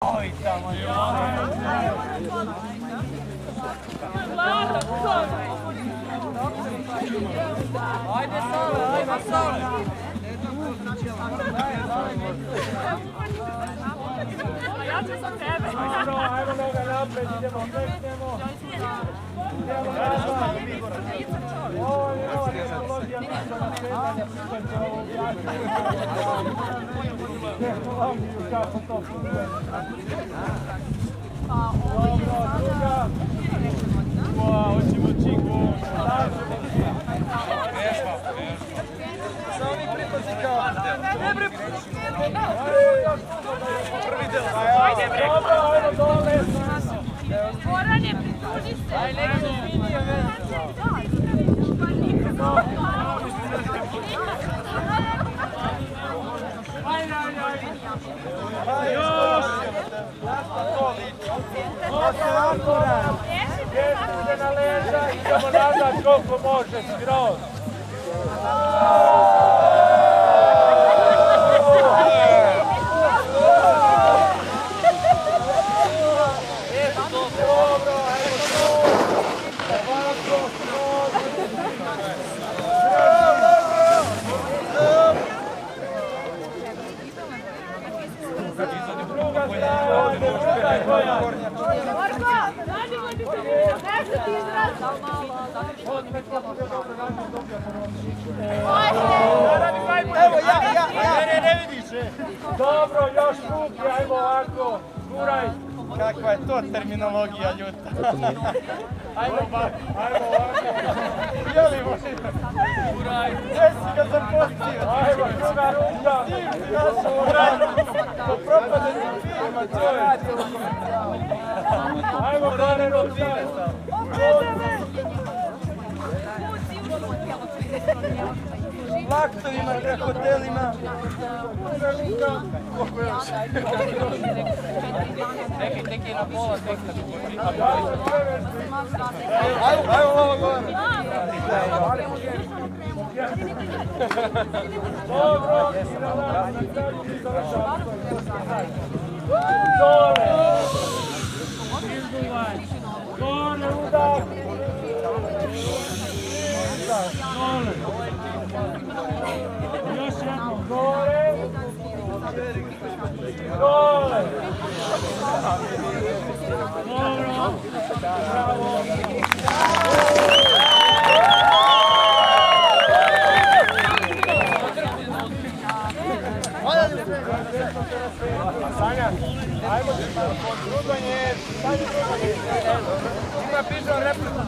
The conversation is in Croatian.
Oj, tamo je. Ajde Sale, ajde Sale. Ja ću za tebe. Ajmo noga napred, idemo, kreknemo. Idemo nazad. Ovo je nova tehnologija, ništa na svijetu ne prihvaća ovo objasniti. Tehnologiju, kako to funkcionira. Dobro, druga. Hoćemo čiku. Samo mi pripazi kao. Ne pripazi. Prvi del. Dobro, ajmo dole. Gorane, pridruži se. Aj, neko izvinio me. Još! Gdje se na leđa, idemo nazad koliko može, skroz. Evo, ja. Ne vidiš, Dobro, još ruke, ajmo ovako, guraj. Kakva je to terminologija ljuta. Ajmo ovako. Jeli možeš? Guraj. Gdje si ga zapostio? Ajmo, druga ruka. Guraj. To propade ti firma, čovječ. Ajmo, gledaj ruka. Laktovima, hotelima. Koliko još? Neki na pola teksta. Ajmo ovo gore. Dobro. Dole. Gore, udar. Dole. Još jedno, gore. Dole. Dobro. Bravo. Sanja, ajmo druganje, ima pišao repliku.